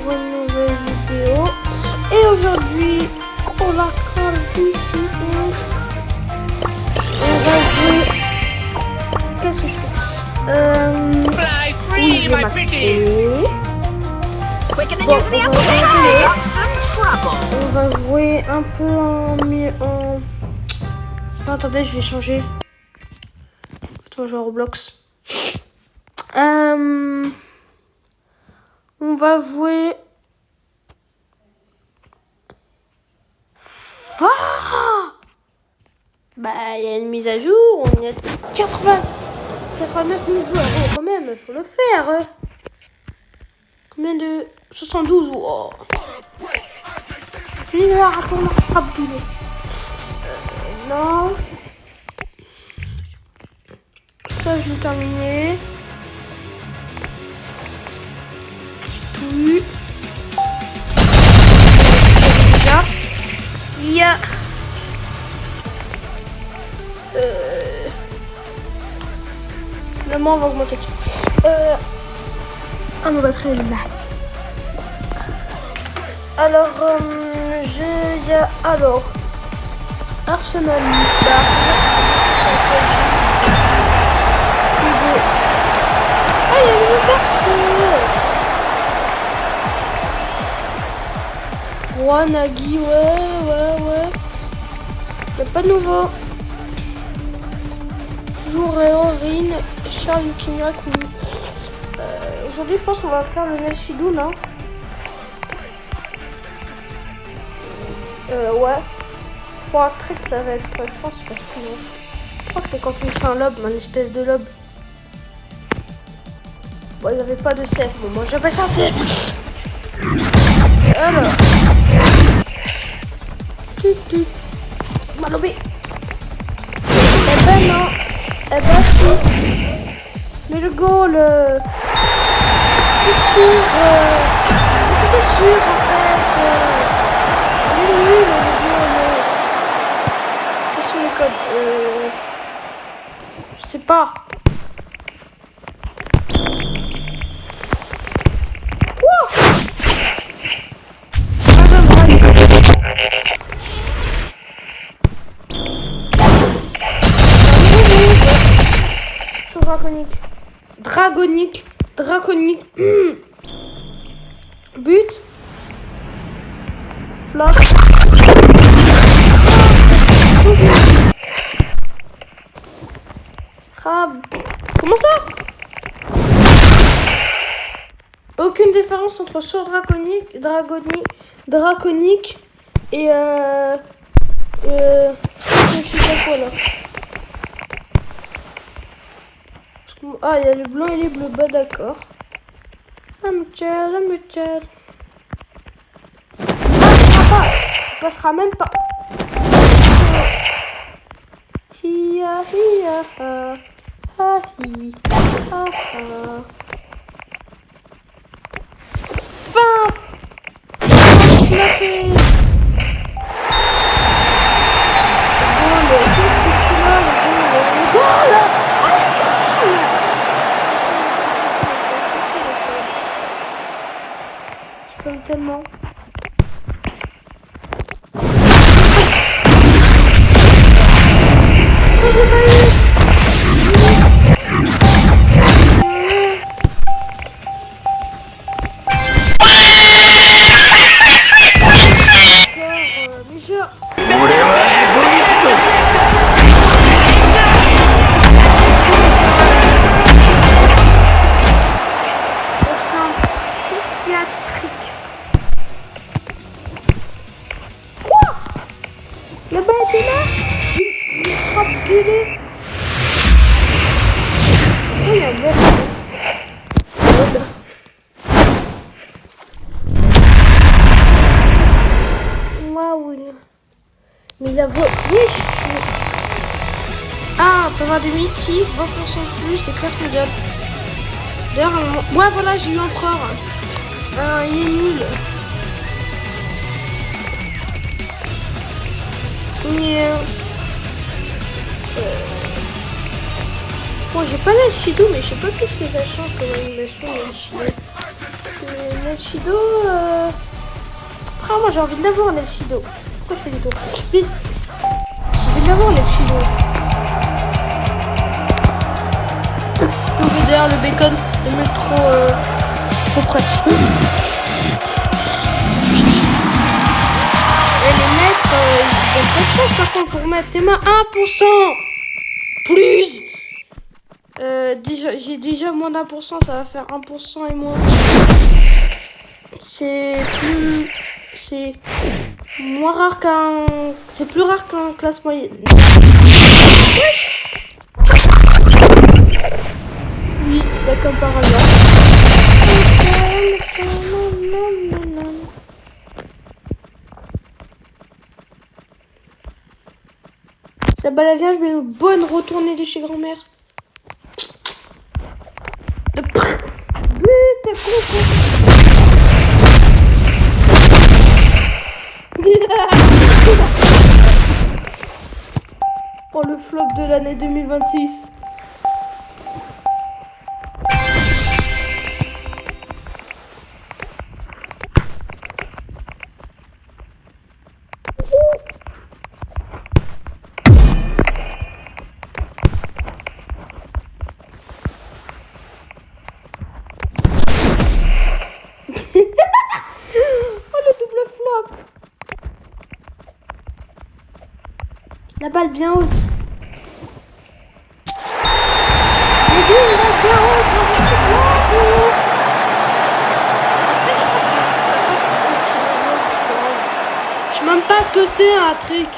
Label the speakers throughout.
Speaker 1: pour une nouvelle vidéo. Et aujourd'hui, pour la carte ici, on va jouer. Qu'est-ce que je fais?
Speaker 2: Fly
Speaker 1: Oui,
Speaker 2: free,
Speaker 1: je
Speaker 2: my
Speaker 1: vais
Speaker 2: pretties!
Speaker 3: Quicker than
Speaker 1: Bon,
Speaker 3: using the
Speaker 1: on
Speaker 3: apple
Speaker 1: va
Speaker 3: pencil.
Speaker 1: jouer.
Speaker 3: Got some trouble.
Speaker 1: On va jouer un peu en. Non, attendez, je vais changer. Faut jouer à Roblox. On va jouer. Bah, il y a une mise à jour. On est à 89 000 joueurs. Oh, quand même, faut le faire. Combien de 72? Oh. Le rapport marchera plus. Non. Ça, je l'ai terminé. Tout. Déjà. Il y a. Finalement, on va augmenter dessus. Ma batterie est là. Alors, il y a alors Arsenal. Ah, il y a une personne. Roi Nagui, ouais. Il n'y a pas de nouveau. Toujours Réorine, Charles Yukimiak. Aujourd'hui, je pense qu'on va faire le Nashidou, non? Ouais. Je crois très que ça va être, je pense, parce que je crois que c'est quand on fait un lob, une espèce de lob. Bon, il n'y avait pas de sève. Bon, moi j'appelle ça sève. Alors. Malobé. Eh ben non. Eh ben si. Mais le goal. Bien sûr. Mais c'était sûr en fait. Il est nul le goal. Quels sont les codes? Je sais pas. Draconique. But. Flop. Crabe. Comment ça? Aucune différence entre saut draconique et je sais pas quoi là. Ah, il y a le blanc et les bleus, bah d'accord. I'm chill. Il passera même pas. Hi-ya, ha, ha-hi, ha-ha. Fin. Tellement. Mais la voix. Ah, on peut avoir des mythiques, 20% de plus, des classes mondiales. D'ailleurs, ouais, voilà, j'ai eu empereur. Il est nul. Mais bon, j'ai pas la Shidou, mais je sais pas qu'est-ce que ça change comme animation de Shidou. Nelshido. Après, moi j'ai envie de l'avoir, Nelshido. Pourquoi je fais des tours? Peace. J'ai envie de l'avoir, Nelshido. Le VDR, le bacon, le mec trop près. Et les maîtres, ils ont pas de chance par contre pour mettre tes mains 1%. Plus. J'ai déjà moins d'1%, ça va faire 1% et moins. C'est moins rare qu'un... C'est plus rare qu'un classe moyenne. Oui, c'est comme par hasard. Ça balade, viens, je mets une bonne retournée de chez grand-mère. But, oh, le flop de l'année 2026. La balle bien haute. Je sais même pas ce que c'est un trick.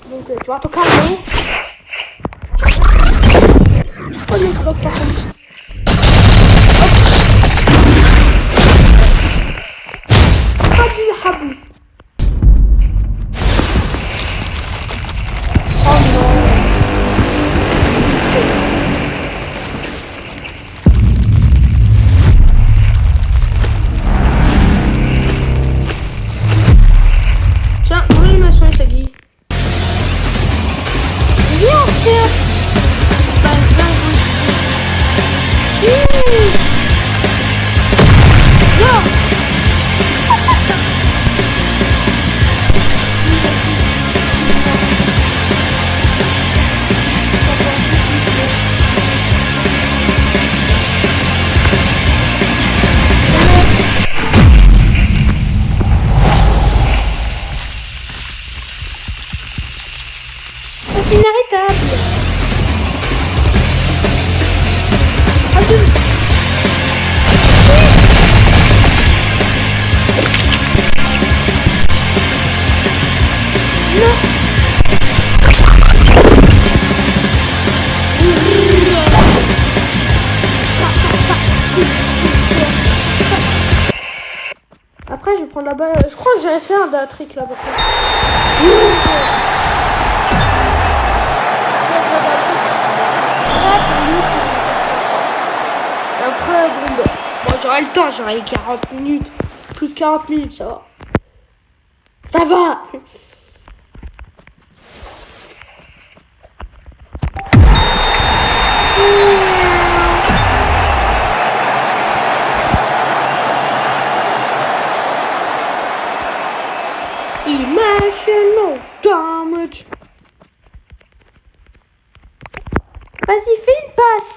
Speaker 1: Donc tu vois ton carreau. Oh le flop par contre. Habou. Tiens, moi je me soigne, Sagi. Viens, frère. Non. C'est inarrêtable. Adulte. Non. Après, je vais prendre la balle. Je crois que j'avais fait un trick là. Après, bon, j'aurai le temps, j'aurai 40 minutes. Plus de 40 minutes, ça va. Ça va. Emotional damage. Vas-y, fais une passe.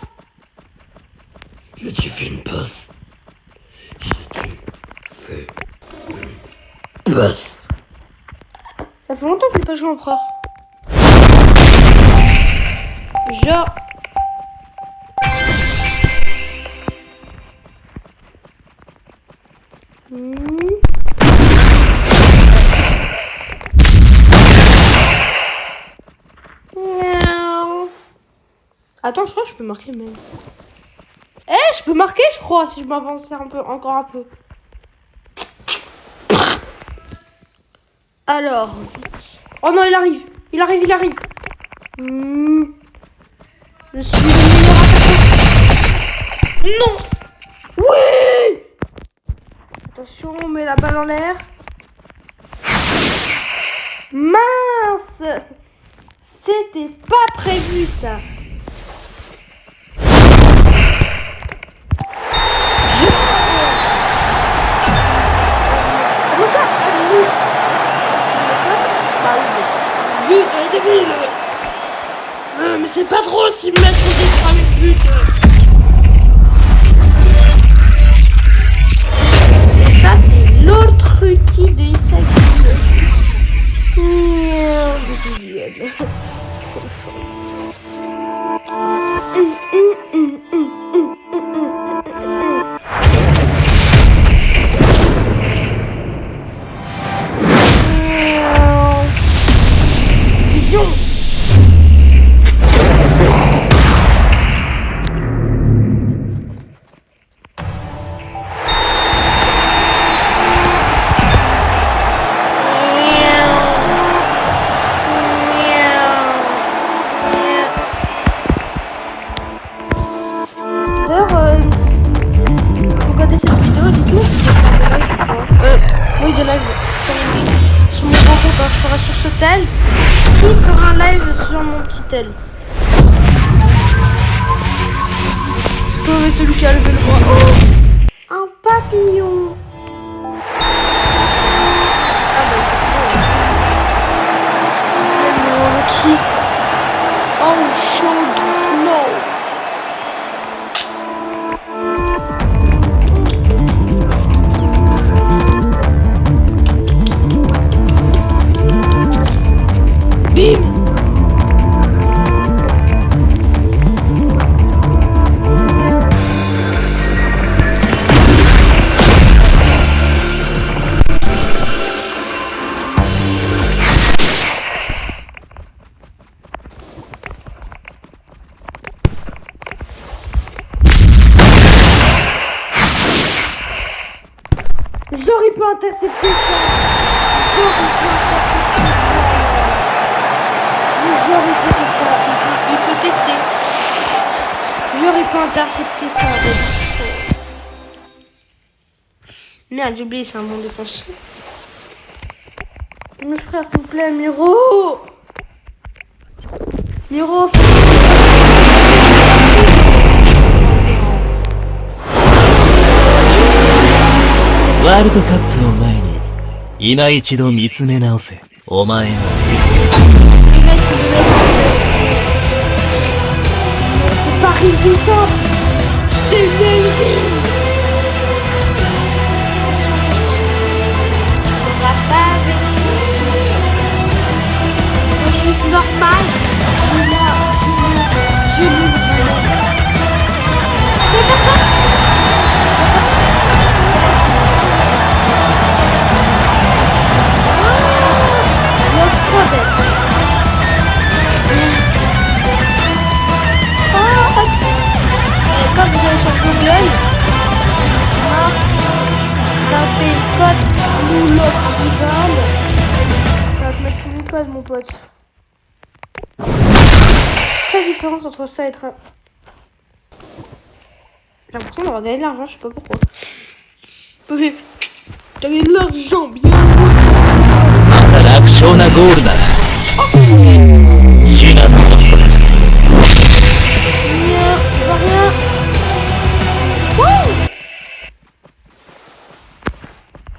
Speaker 2: Je te fais une passe. Je te fais une passe.
Speaker 1: Ça fait longtemps que j'ai pas joué encore. Genre. Attends, je crois que je peux marquer même. Je peux marquer, je crois, si je m'avançais un peu, encore un peu. Alors. Oh non, il arrive. Il arrive. Je suis le meilleur attaquant. Non. Oui. Attention, on met la balle en l'air. Mince. C'était pas prévu, ça. Mais c'est pas trop 6 mètres des 3000 buts. Et ça, c'est l'autre outil de Isaac. Regardez cette vidéo, dites-moi si je fais des lives ou pas. Oui, des lives sur mon grand compte, je ferai sur ce tel. Qui fera un live sur mon petit tel? Oh, celui qui a levé le bras. Oh, un papillon. Ah bah, c'est qui? Oh, show the claw. Bim! J'aurais pu intercepter ça. J'aurais pu tester. Il peut tester. J'aurais pu intercepter ça. Merde, j'ai oublié, c'est un bon défenseur. Mes frères, s'il vous plaît, Miro. Miro.
Speaker 4: ワールドカップを前に今一度見つめ直せお前の
Speaker 1: C'est pas arrivé ça. C'est une normal. C'est pas ça. Los codes. Quand vous allez sur Google, tapez code Louloxival. Ça va te mettre tout le code, mon pote. Quelle différence entre ça et un... J'ai l'impression d'avoir gagné de l'argent, je sais pas pourquoi. Oui, t'as gagné de l'argent, bien.
Speaker 4: また楽勝なゴールだシナの嘘です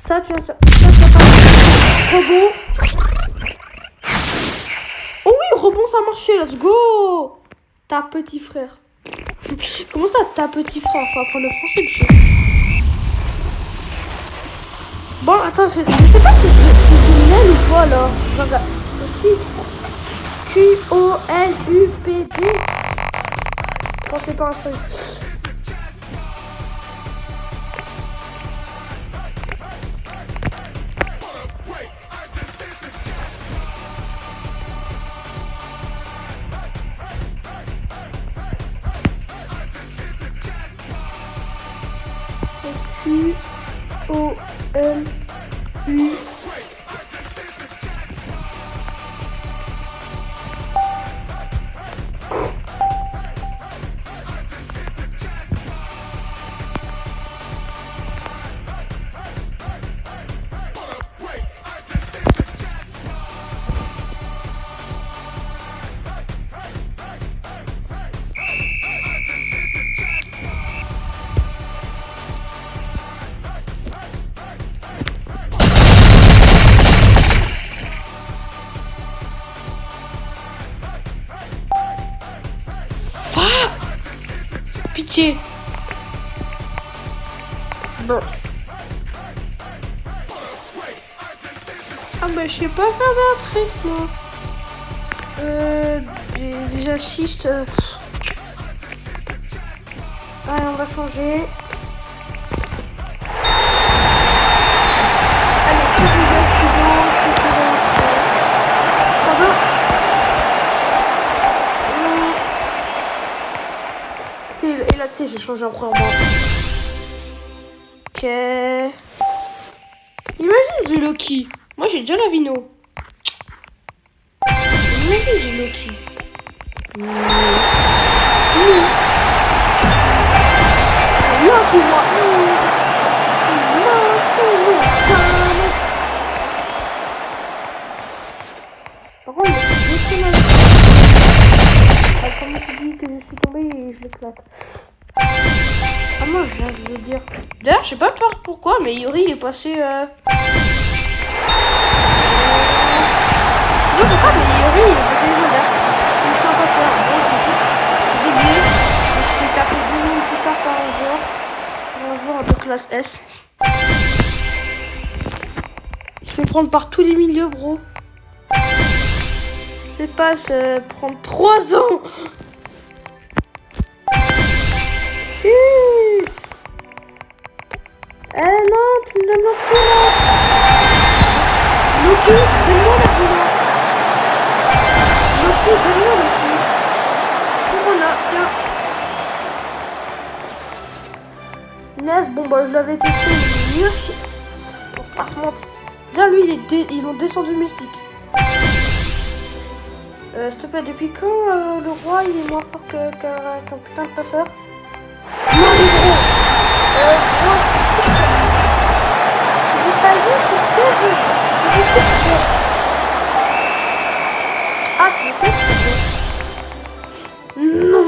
Speaker 1: Ça, tu as ça pas. Rebond. Oh oui, rebond, ça a marché, let's go. Ta petit frère. Comment ça, ta petit frère? Faut apprendre le français, monsieur. Bon, attends, je sais pas si c'est génial ou pas, alors. Regarde, aussi. QOLUPD. Non, c'est pas un truc. QOLU. Pitié. Bon. Ah bah je sais pas faire d'un truc moi. Des assists. Allez, on va changer. Allez, c'est bon, pardon. Et là, tu sais, j'ai changé après en bas. Ok. Imagine, j'ai Loki. Moi, j'ai déjà la Vino. Imagine, j'ai Loki. Là, pour moi. Par contre, comment tu dis que je suis tombé et je l'éclate. Ah moi je viens de le dire. D'ailleurs je sais pas pourquoi mais Yuri est passé je sais pas pourquoi mais Yuri il est passé légendaire. Je me suis pas passé bon j'ai oublié. Je vais taper 2 minutes plus tard par un joueur de classe S. Je vais prendre par tous les milieux bro. C'est pas prendre 3 ans. Non, tu me donnes Loki là. Loki, donne-moi la Vino. Loki, donne-moi Loki. Voilà, tiens. Nes, bon bah je l'avais testé, il est mieux. On va pas se mentir. Là lui ils l'ont descendu mystique. S'il te plaît, depuis quand le roi il est moins fort qu'un putain de passeur? Non mais gros j'ai pas vu fixer j'ai fixé. Ah c'est ça non.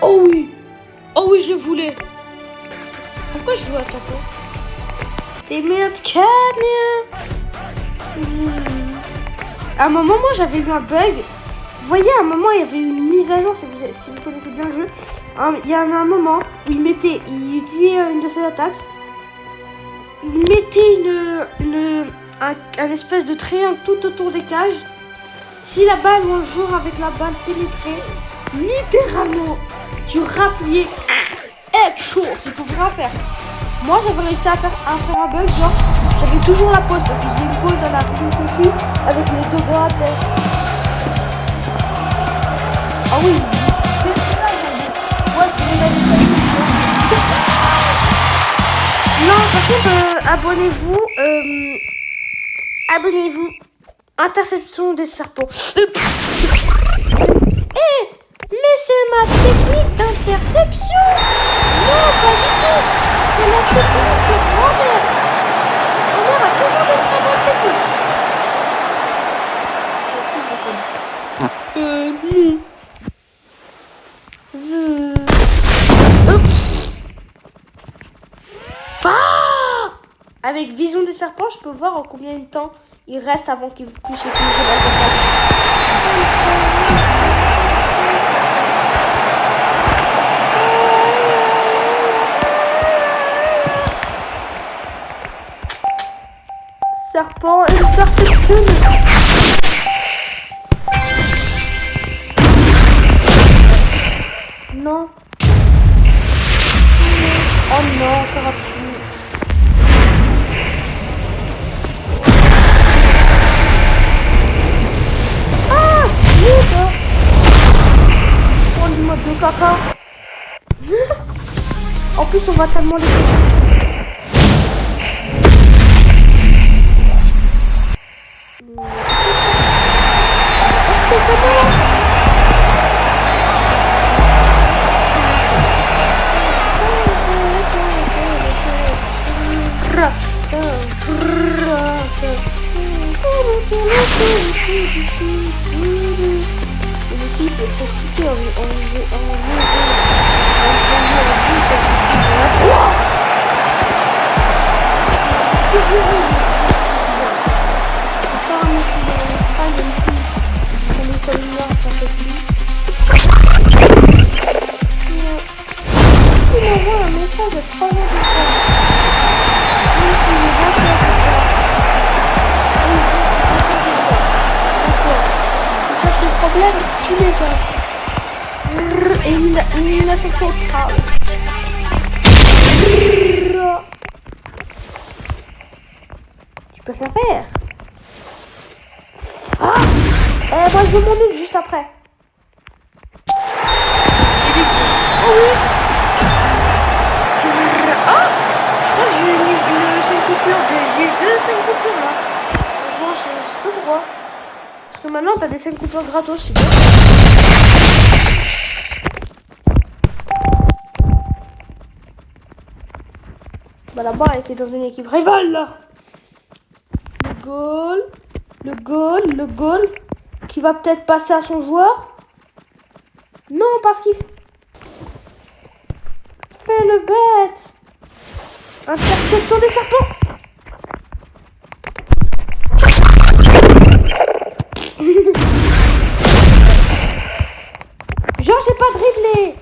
Speaker 1: Oh oui je le voulais. Pourquoi je joue à tempo? Des merdes cannes. À un moment, moi j'avais eu un bug. Vous voyez, à un moment il y avait une mise à jour, si vous connaissez bien le jeu. Il y avait un moment où il utilisait une de ses attaques. Il mettait un espèce de triangle tout autour des cages. Si la balle ou un joueur avec la balle pénétrait, littéralement, tu rappelais chaud, tu pouvais rien faire. Moi j'avais réussi à faire un bug, genre j'avais toujours la pause parce qu'il faisait une pause à la Kung-Fu avec les 2 bras à terre. Ah oui, c'est ça, ouais, c'est les non, par contre, abonnez-vous. Interception des serpents. Mais c'est ma technique d'interception. Non, pas du tout. C'est la technique de grand-mère. Grand-mère a toujours des très bonnes techniques. Avec vision des serpents, je peux voir en combien de temps il reste avant qu'il puisse utiliser la attaque. Serpent et perception. Non. Oh non, ça va plus. Ah, vite. Oh, du mode de caca. En plus, on va tellement les problème, tu les as. Élimination totale. Tu peux rien faire. Ah, moi je veux mon ult juste après. C'est vite. Oh oui. Ah, je crois que j'ai une 5 coupures. J'ai eu 2 5 coupures là. Franchement, je sais pas pourquoi. Parce que maintenant t'as des 5 coupures gratos. C'est bien. Bah là-bas, elle était dans une équipe rivale là. Le goal qui va peut-être passer à son joueur. Non, parce qu'il fait le bête. Interception des serpents. Genre, j'ai pas dribblé.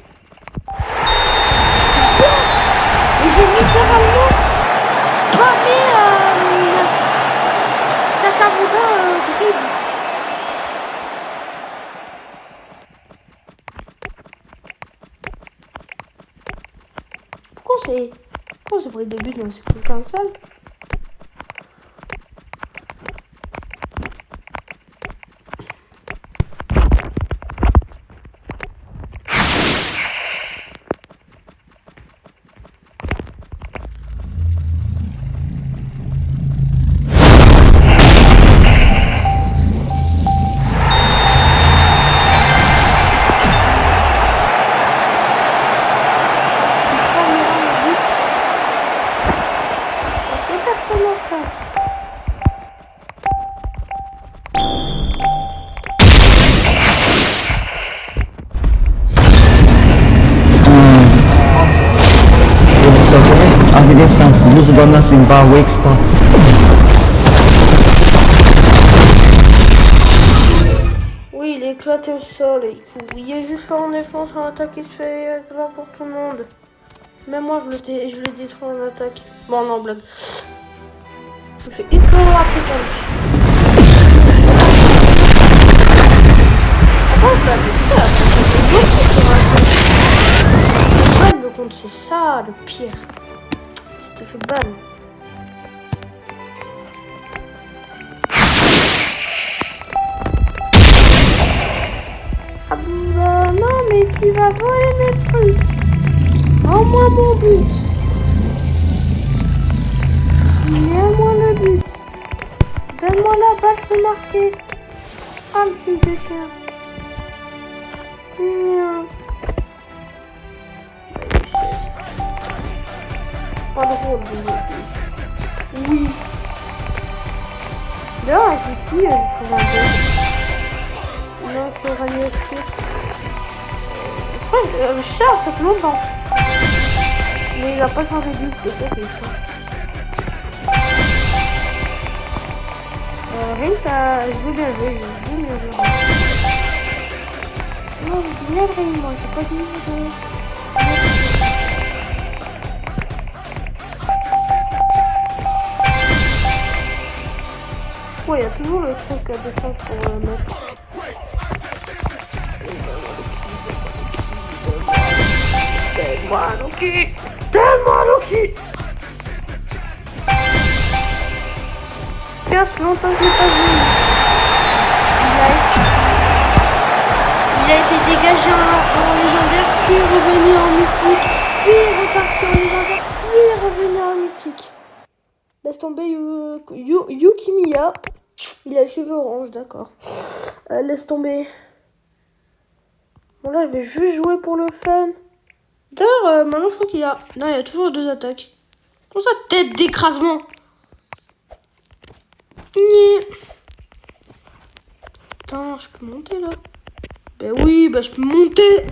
Speaker 1: Et j'ai littéralement spammé Kakaboudin dribble. Pourquoi c'est pris le but, mais c'est plus qu'un seul.
Speaker 5: Distance, use bonus in bar weak spots.
Speaker 1: Oui, il est éclaté au sol et il court. Il est juste en défense, en attaque, il se fait grave pour tout le monde. Même moi, je le détruis en attaque. Bon, non, blague. Je me fais éclater par lui. Après, je vais appeler ça. C'est ça, le pire. Ça fait ban. Ah bah non, mais tu vas voler mes trucs. Rends-moi mon but. Viens-moi le but. Donne-moi la balle de marquer. Ah, le fils de chien. Pas drôle, oui. Là, j'ai qui je trouve un peu. Non, je peux ramener le Charles, ça fait longtemps. Mais il a pas changé de but, c'est ça qui est chiant. Rien que ça, je veux bien jouer, Non, je dis bien rien, moi, j'ai pas dit jouer. Ouais, il y a toujours le truc à descendre pour mettre. Donne-moi Loki. Donne-moi Loki. Ça fait longtemps que je l'ai pas vu. Il a été dégagé en légendaire, puis revenu en mythique, puis reparti en légendaire, puis revenu en mythique. Laisse tomber Yukimiya. Il a les cheveux orange, d'accord. Laisse tomber. Bon là, je vais juste jouer pour le fun. D'ailleurs, maintenant je crois qu'il y a... Non, il y a toujours 2 attaques. Comment ça, tête d'écrasement? Attends, je peux monter là? Ben oui, ben je peux monter.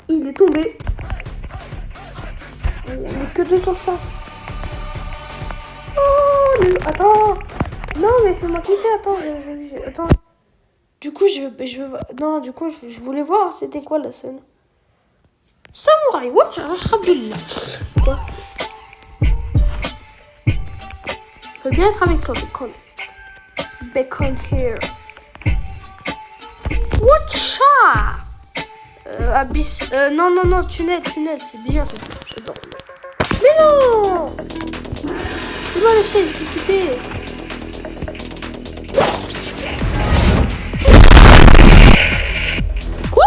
Speaker 1: Il est tombé. Il n'y a que 2 sur ça. Oh, attends. Non, mais fais-moi cliquer. Attends, attends. Du coup, non, du coup, je voulais voir c'était quoi la scène. Samouraï, watch, alhamdoulilah. Quoi? Je veux bien être avec toi, Bacon. Bacon here. Abyss. Non, non, non, tunnel, c'est bien ça. J'adore. Mais non! C'est moi le chef, je suis occupé. Quoi?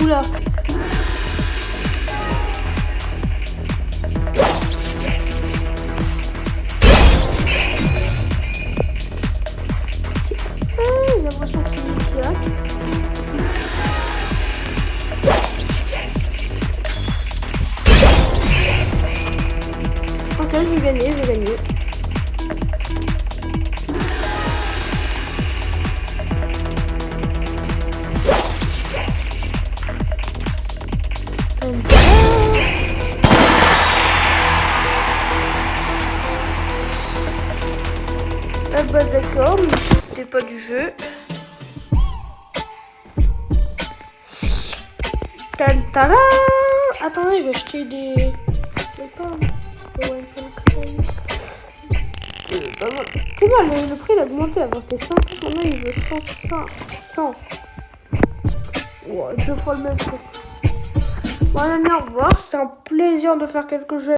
Speaker 1: Oula. J'ai l'impression que c'est là. Ok, je vais gagner. Ah bah d'accord, mais c'était pas du jeu. Tantara. Attendez, je vais acheter des... C'est bon, le prix il a augmenté, avant c'était 100, maintenant il veut 100. Ouais, deux fois le même prix. Bon, allez, au revoir, c'était un plaisir de faire quelques jeux.